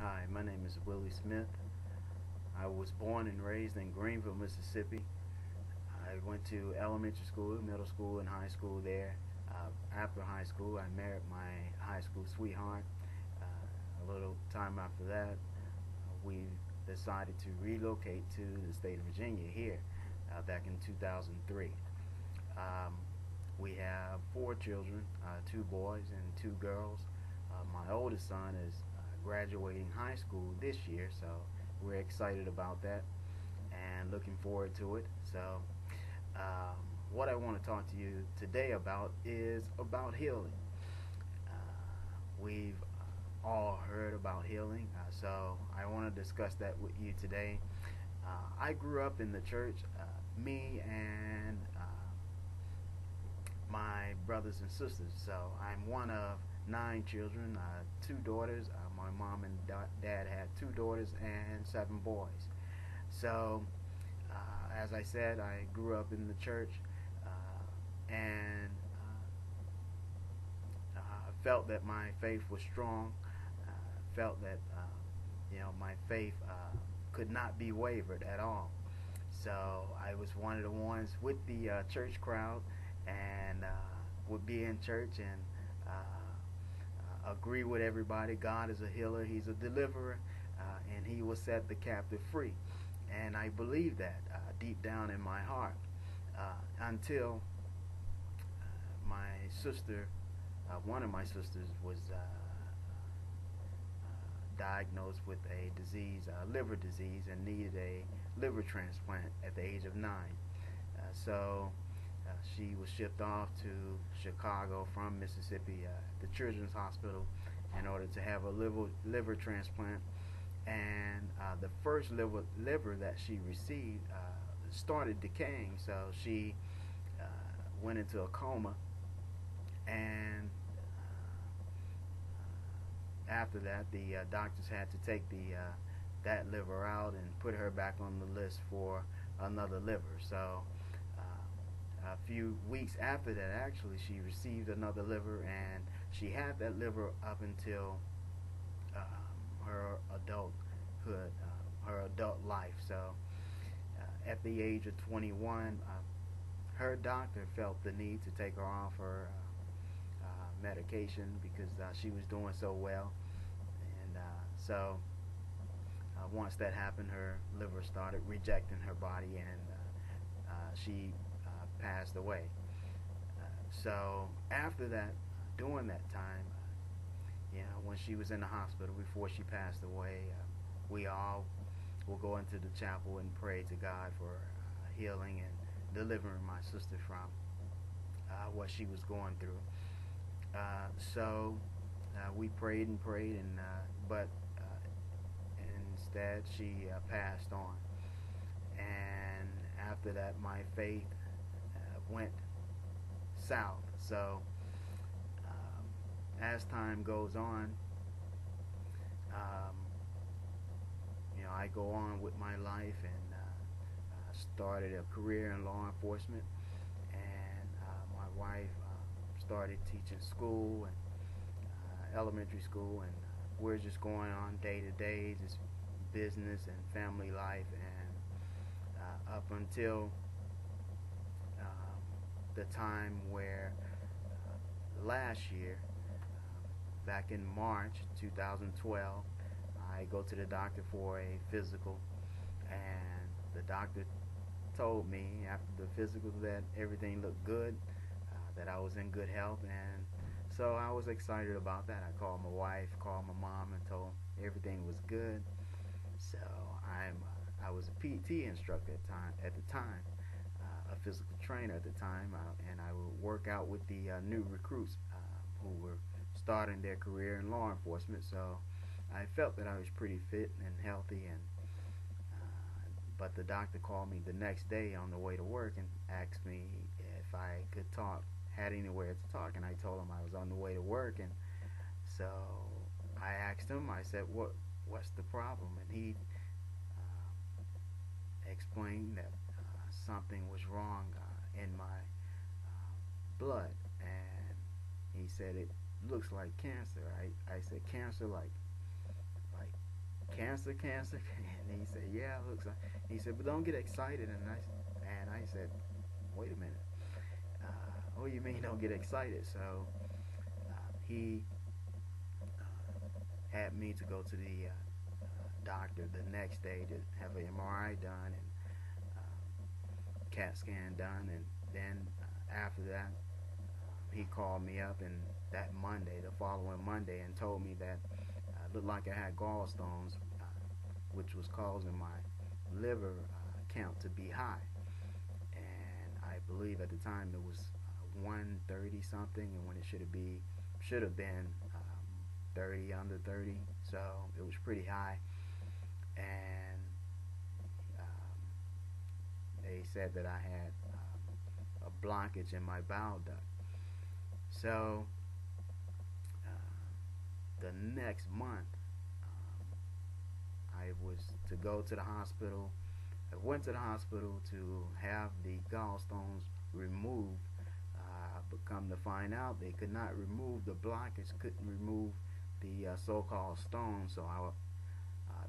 Hi, my name is Willie Smith. I was born and raised in Greenville, Mississippi. I went to elementary school, middle school, and high school there. After high school, I married my high school sweetheart. A little time after that, we decided to relocate to the state of Virginia here back in 2003. Um, we have four children, two boys and two girls. My oldest son is graduating high school this year, so we're excited about that and looking forward to it. So, um, what I want to talk to you today about is about healing. We've all heard about healing, so I want to discuss that with you today. I grew up in the church. Me and my brothers and sisters. So I'm one of nine children, two daughters. My mom and dad had two daughters and seven boys. So, as I said, I grew up in the church and felt that my faith was strong. Felt that my faith could not be wavered at all. So I was one of the ones with the church crowd and would be in church and agree with everybody. God is a healer, He's a deliverer, and He will set the captive free. And I believe that deep down in my heart until my sister, one of my sisters, was diagnosed with a disease, liver disease, and needed a liver transplant at the age of 9. So she was shipped off to Chicago from Mississippi, the Children's Hospital, in order to have a liver transplant. And the first liver that she received started decaying, so she went into a coma. And after that, the doctors had to take that liver out and put her back on the list for another liver. So a few weeks after that, actually, she received another liver, and she had that liver up until her adulthood, her adult life. So at the age of 21, her doctor felt the need to take her off her medication because she was doing so well. And so once that happened, her liver started rejecting her body, and she passed away. So after that, during that time, when she was in the hospital before she passed away, we all will go into the chapel and pray to God for healing and delivering my sister from what she was going through. So we prayed and prayed, and but instead she passed on. And after that, my faith went south. So as time goes on, um, I go on with my life and started a career in law enforcement. And my wife started teaching school and elementary school, and we're just going on day to day, just business and family life, and up until the time where last year, back in March 2012, I go to the doctor for a physical, and the doctor told me after the physical that everything looked good, that I was in good health, and so I was excited about that. I called my wife, called my mom, and told them everything was good. So I was a PT instructor at the time, a physical trainer at the time, and I would work out with the new recruits who were starting their career in law enforcement. So I felt that I was pretty fit and healthy, and but the doctor called me the next day on the way to work and asked me if I could talk, had anywhere to talk, and I told him I was on the way to work. And so I asked him, I said, what's the problem? And he explained that something was wrong in my blood, and he said it looks like cancer. I said, cancer like cancer, cancer? And he said, yeah, it looks like. He said, but don't get excited. And I said, wait a minute. What do you mean don't get excited? So he had me to go to the doctor the next day to have an MRI done and CAT scan done, and then after that, he called me up and that Monday, the following Monday, and told me that it looked like I had gallstones, which was causing my liver count to be high. And I believe at the time it was 130 something, and when it should have been 30, under 30, so it was pretty high. And they said that I had a blockage in my bowel duct. So the next month, I was to go to the hospital. I went to the hospital to have the gallstones removed, but come to find out they could not remove the blockage, couldn't remove the so-called stone. So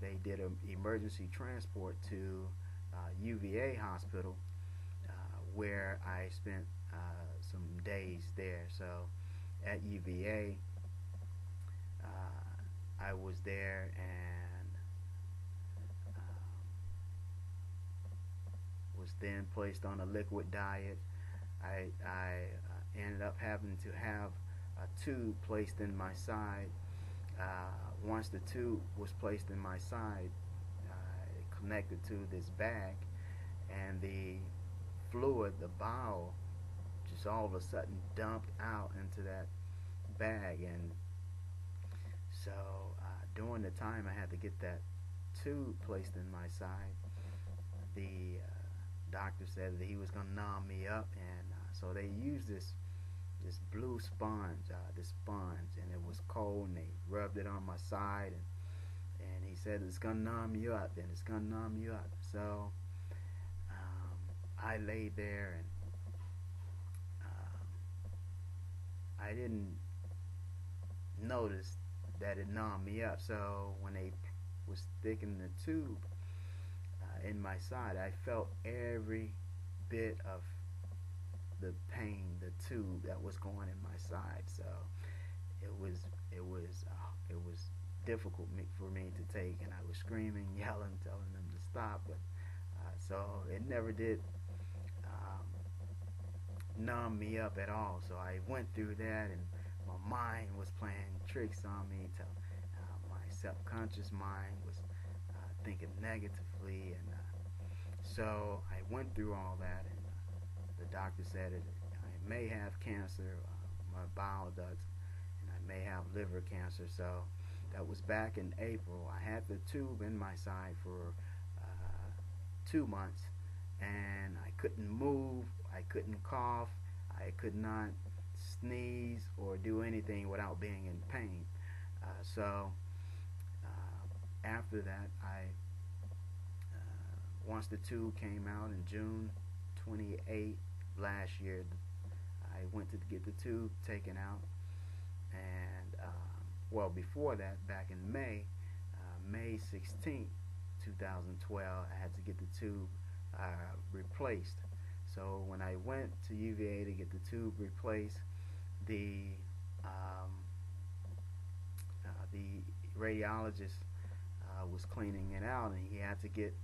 they did an emergency transport to UVA hospital, where I spent some days there. So at UVA, I was there and was then placed on a liquid diet. I ended up having to have a tube placed in my side. Once the tube was placed in my side, it connected to this bag, and the fluid, the bowel, just all of a sudden dumped out into that bag. And so during the time I had to get that tube placed in my side, the doctor said that he was going to numb me up, and so they used this blue sponge, and it was cold, and they rubbed it on my side, and he said it's going to numb you up, and it's going to numb you up. So I laid there, and I didn't notice that it numbed me up. So when they was sticking the tube in my side, I felt every bit of the pain, the tube that was going in my side. So it was difficult for me to take, and I was screaming, yelling, telling them to stop. But so it never did numb me up at all. So I went through that, and my mind was playing tricks on me. My subconscious mind was thinking negatively, and so I went through all that, and the doctor said I may have cancer, my bile ducts, and I may have liver cancer. So that was back in April. I had the tube in my side for 2 months, and I couldn't move, I couldn't cough, I could not sneeze or do anything without being in pain. So after that, once the tube came out in June 28 last year, I went to get the tube taken out, and well, before that, back in May 16th, 2012, I had to get the tube replaced. So when I went to UVA to get the tube replaced, the radiologist was cleaning it out, and he had to get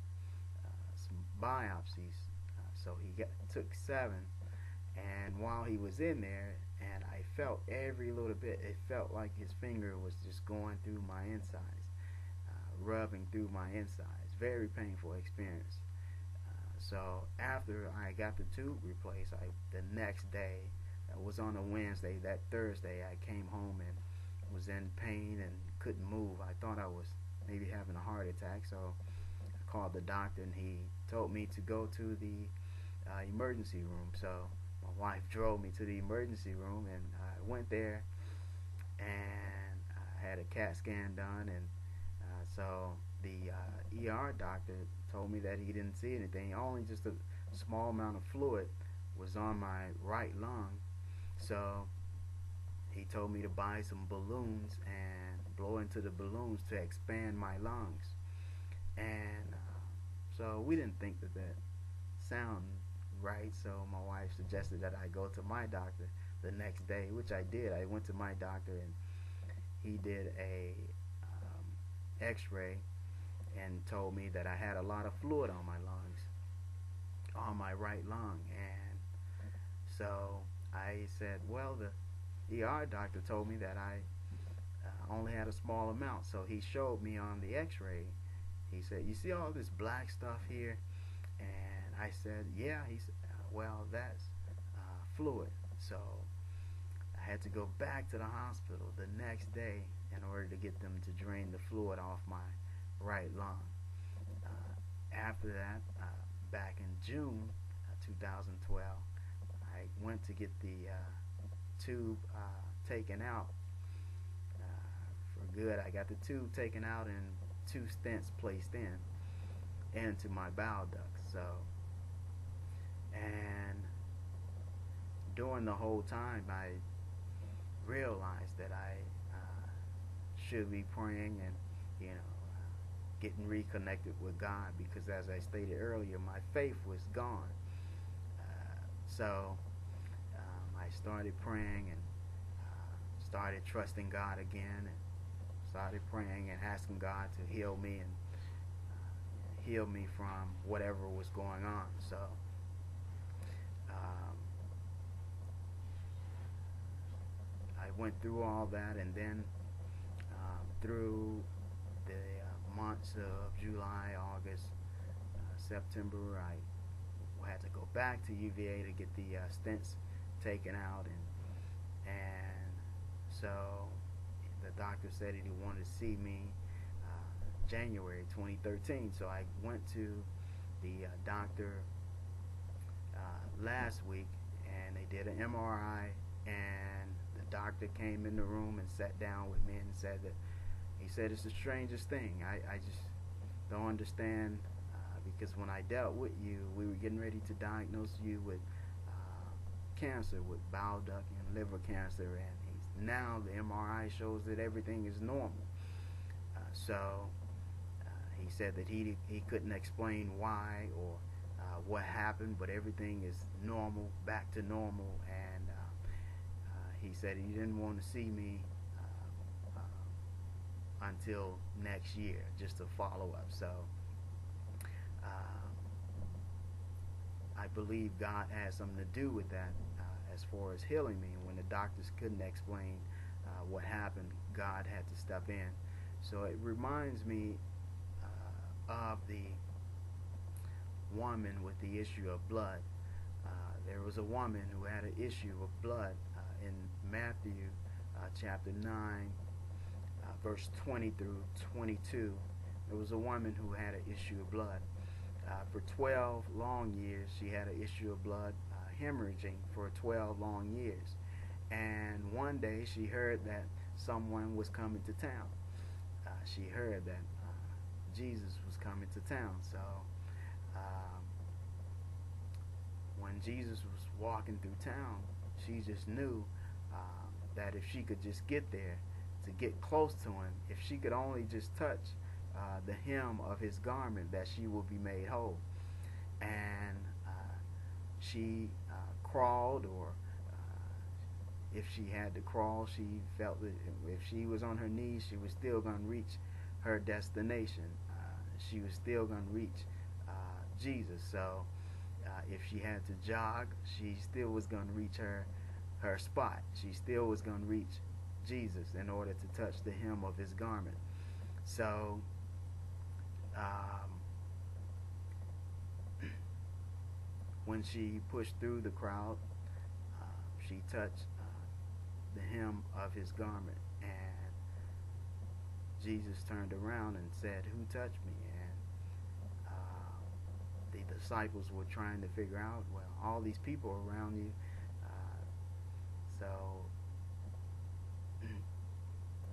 some biopsies. So he took 7, and while he was in there, and I felt every little bit, it felt like his finger was just going through my insides, rubbing through my insides. Very painful experience. So after I got the tube replaced, the next day, it was on a Wednesday, that Thursday, I came home and was in pain and couldn't move. I thought I was maybe having a heart attack, so I called the doctor, and he told me to go to the emergency room. So my wife drove me to the emergency room, and I went there, and I had a CAT scan done, and so the ER doctor told me that he didn't see anything, only just a small amount of fluid was on my right lung. So he told me to buy some balloons and blow into the balloons to expand my lungs. And so we didn't think that that sounded right. So my wife suggested that I go to my doctor the next day, which I did. I went to my doctor and he did a X-ray and told me that I had a lot of fluid on my lungs, on my right lung. And so I said, well, the ER doctor told me that I only had a small amount. So he showed me on the X-ray. He said, you see all this black stuff here? And I said, yeah. He said, well, that's fluid. So I had to go back to the hospital the next day in order to get them to drain the fluid off my right lung. After that, back in June 2012, I went to get the tube taken out for good. I got the tube taken out and 2 stents placed into my bowel duct. So, and during the whole time, I realized that I should be praying and, getting reconnected with God, because as I stated earlier, my faith was gone. So I started praying and started trusting God again, and started praying and asking God to heal me and heal me from whatever was going on. So I went through all that, and then through the months of July, August, September, I had to go back to UVA to get the stents taken out, and so the doctor said he wanted to see me January 2013. So I went to the doctor last week, and they did an MRI, and the doctor came in the room and sat down with me and said that he said it's the strangest thing. I just don't understand, because when I dealt with you, we were getting ready to diagnose you with cancer, with bowel duct and liver cancer, and now the MRI shows that everything is normal. So he said that he couldn't explain why or what happened, but everything is normal, back to normal, and he said he didn't want to see me until next year, just to follow up. So I believe God had something to do with that as far as healing me. When the doctors couldn't explain what happened, God had to step in. So it reminds me of the woman with the issue of blood. There was a woman who had an issue of blood in Matthew chapter 9, verse 20 through 22. There was a woman who had an issue of blood. For 12 long years, she had an issue of blood hemorrhaging for 12 long years. And one day she heard that someone was coming to town. She heard that Jesus was coming to town. So when Jesus was walking through town, she just knew that if she could just get there, to get close to him, if she could only just touch the hem of his garment, that she would be made whole. And she crawled, or if she had to crawl, she felt that if she was on her knees, she was still going to reach her destination. She was still going to reach Jesus. So if she had to jog, she still was going to reach her spot. She still was going to reach Jesus in order to touch the hem of his garment. So when she pushed through the crowd, she touched the hem of his garment, and Jesus turned around and said, "Who touched me?" And the disciples were trying to figure out, well, all these people around you, so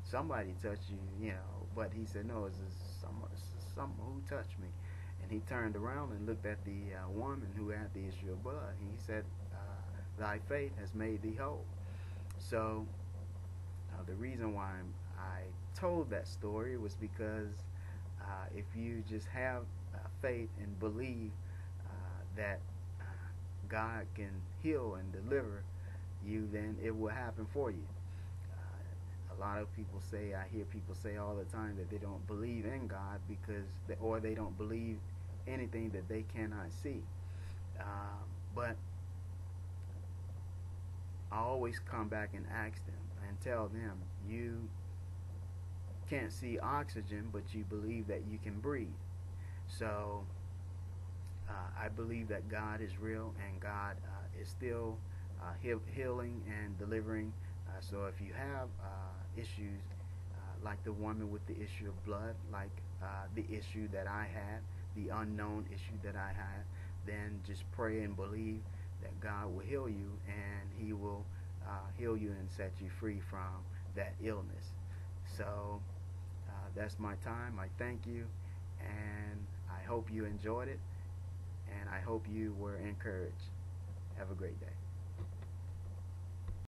somebody touched you, but he said, no, it's someone who touched me. And he turned around and looked at the woman who had the issue of blood. He said, thy faith has made thee whole. So The reason why I told that story was because if you just have faith and believe that God can heal and deliver you, then it will happen for you. A lot of people say, I hear people say all the time that they don't believe in God or they don't believe anything that they cannot see. But I always come back and ask them and tell them, you can't see oxygen, but you believe that you can breathe. So I believe that God is real, and God is still healing and delivering. So if you have issues like the woman with the issue of blood, like the issue that I had, the unknown issue that I had, then just pray and believe that God will heal you, and He will heal you and set you free from that illness. So that's my time. I thank you, and I hope you enjoyed it, and I hope you were encouraged. Have a great day.